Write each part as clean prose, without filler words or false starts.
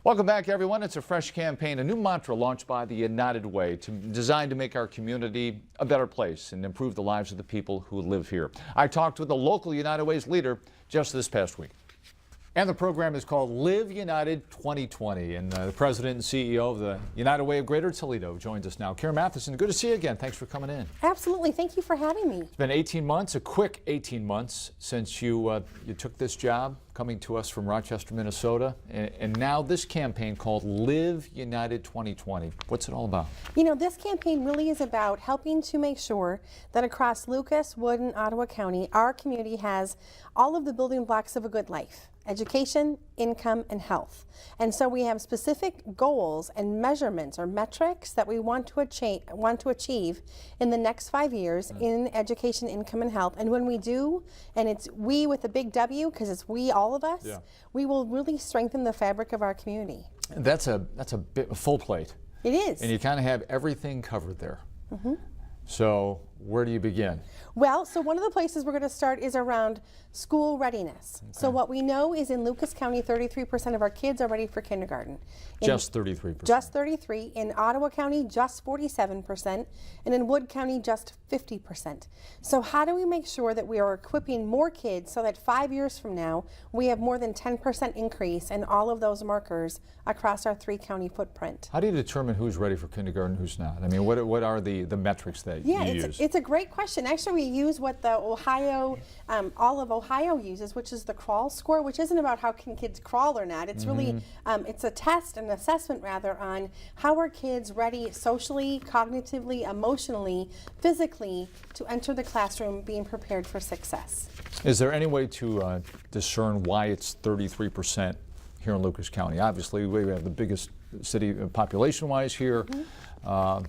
Welcome back, everyone. It's a fresh campaign, a new mantra launched by the United Way designed to make our community a better place and improve the lives of the people who live here. I talked with the local United Way's leader just this past week. And the program is called Live United 2020. And the president and CEO of the United Way of Greater Toledo joins us now. Karen Matheson, good to see you again. Thanks for coming in. Absolutely. Thank you for having me. It's been 18 months, a quick 18 months since you took this job, coming to us from Rochester, Minnesota. And now this campaign called Live United 2020. What's it all about? You know, this campaign really is about helping to make sure that across Lucas, Wood, and Ottawa County, our community has all of the building blocks of a good life: education, income, and health. And so we have specific goals and measurements or metrics that we want to achieve in the next 5 years in education, income, and health. And when we do, and it's we with a big W, because it's we, all of us, we will really strengthen the fabric of our community. That's a full plate. It is. And you kind of have everything covered there. So where do you begin? Well, so one of the places we're going to start is around school readiness. Okay. So what we know is in Lucas County, 33% of our kids are ready for kindergarten. Just 33%? Just 33%. In Ottawa County, just 47%. And in Wood County, just 50%. So how do we make sure that we are equipping more kids so that 5 years from now, we have more than 10% increase in all of those markers across our 3-county footprint? How do you determine who's ready for kindergarten, who's not? I mean, what are the metrics that you use? It's a great question. Actually, we use what the Ohio, all of Ohio uses, which is the crawl score, which isn't about how can kids crawl or not. It's really, it's a test, an assessment rather, on how are kids ready socially, cognitively, emotionally, physically to enter the classroom being prepared for success. Is there any way to discern why it's 33% here in Lucas County? Obviously, we have the biggest city population-wise here. I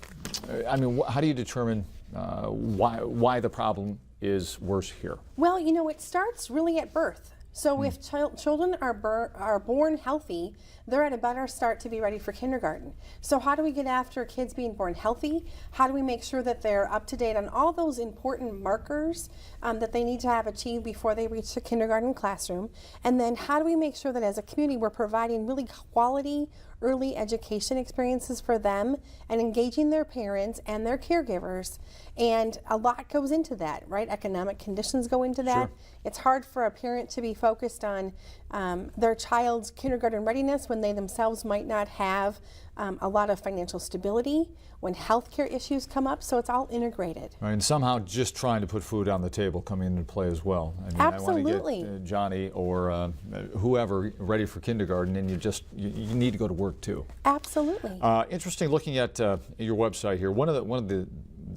mean, how do you determine why the problem is worse here? Well, you know, it starts really at birth. So if children are born healthy, they're at a better start to be ready for kindergarten. So how do we get after kids being born healthy? How do we make sure that they're up to date on all those important markers that they need to have achieved before they reach the kindergarten classroom? And then how do we make sure that as a community we're providing really quality early education experiences for them and engaging their parents and their caregivers? And a lot goes into that, right? Economic conditions go into that. Sure. It's hard for a parent to be focused on their child's kindergarten readiness when they themselves might not have a lot of financial stability, when healthcare issues come up, so it's all integrated. Right, and somehow just trying to put food on the table coming into play as well. I mean, absolutely. I want to get Johnny or whoever ready for kindergarten, and you need to go to work too. Absolutely. Interesting looking at your website here. One of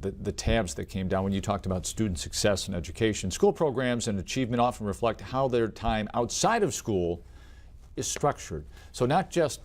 the tabs that came down when you talked about student success and education. School programs and achievement often reflect how their time outside of school is structured. So not just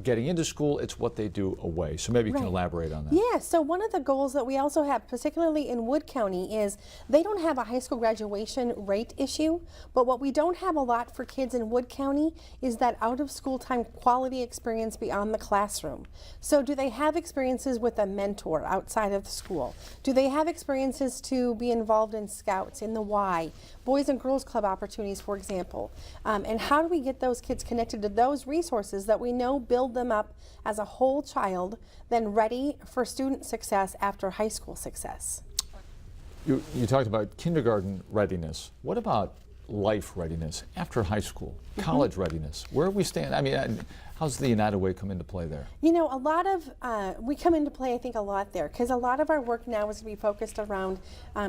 getting into school, it's what they do away. So maybe you can elaborate on that. Yeah, so one of the goals that we also have, particularly in Wood County, is they don't have a high school graduation rate issue, but what we don't have a lot for kids in Wood County is that out of school time quality experience beyond the classroom. So do they have experiences with a mentor outside of the school? Do they have experiences to be involved in Scouts, in the Y, Boys and Girls Club opportunities, for example? And how do we get those kids connected to those resources that we know build them up as a whole child, then ready for student success after high school success? You talked about kindergarten readiness. What about life readiness after high school, college readiness? Where do we stand? I mean, how's the United Way come into play there? You know, a lot of, we come into play, I think, a lot there, because a lot of our work now is to be focused around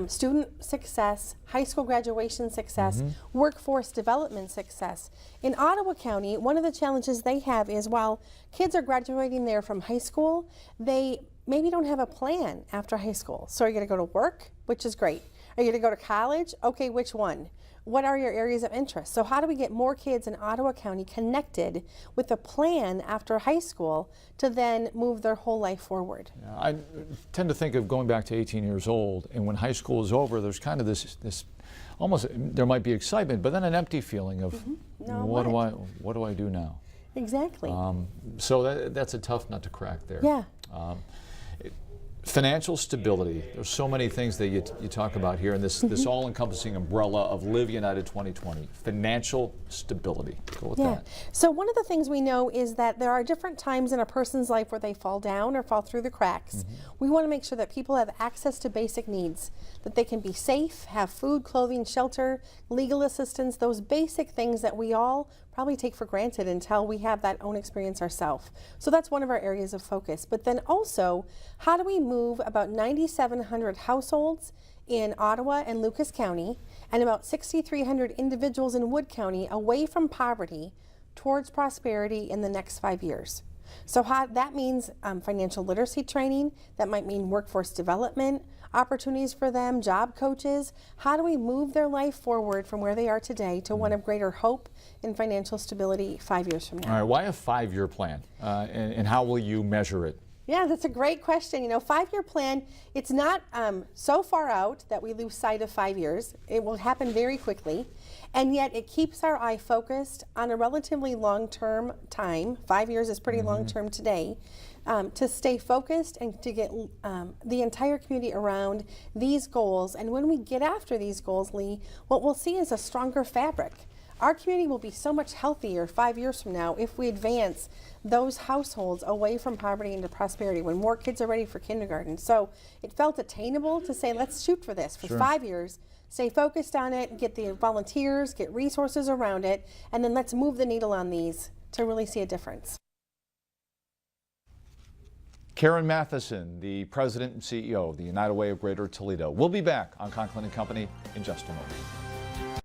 student success, high school graduation success, workforce development success. In Ottawa County, one of the challenges they have is while kids are graduating there from high school, they maybe don't have a plan after high school. So are you going to go to work, which is great? Are you going to go to college? Okay, which one? What are your areas of interest? So how do we get more kids in Ottawa County connected with a plan after high school to then move their whole life forward? Yeah, I tend to think of going back to 18 years old, and when high school is over, there's kind of this almost, there might be excitement, but then an empty feeling of what do I do now? Exactly. So that's a tough nut to crack there. Yeah. Financial stability. There's so many things that you talk about here in this all-encompassing umbrella of Live United 2020. Financial stability. Go with that. So one of the things we know is that there are different times in a person's life where they fall down or fall through the cracks. We want to make sure that people have access to basic needs, that they can be safe, have food, clothing, shelter, legal assistance, those basic things that we all probably take for granted until we have that own experience ourselves. So that's one of our areas of focus. But then also, how do we move about 9,700 households in Ottawa and Lucas County and about 6,300 individuals in Wood County away from poverty towards prosperity in the next 5 years? So that means financial literacy training, that might mean workforce development, opportunities for them, job coaches. How do we move their life forward from where they are today to one of greater hope and financial stability 5 years from now? All right, why a 5-year plan? And how will you measure it? Yeah, that's a great question. You know, 5-year plan, it's not so far out that we lose sight of 5 years. It will happen very quickly. And yet it keeps our eye focused on a relatively long-term time. 5 years is pretty long-term today. To stay focused and to get the entire community around these goals. And when we get after these goals, Lee, what we'll see is a stronger fabric. Our community will be so much healthier 5 years from now if we advance those households away from poverty into prosperity, when more kids are ready for kindergarten. So it felt attainable to say, let's shoot for this for 5 years, stay focused on it, get the volunteers, get resources around it, and then let's move the needle on these to really see a difference. Karen Matheson, the President and CEO of the United Way of Greater Toledo. We'll be back on Conklin and Company in just a moment.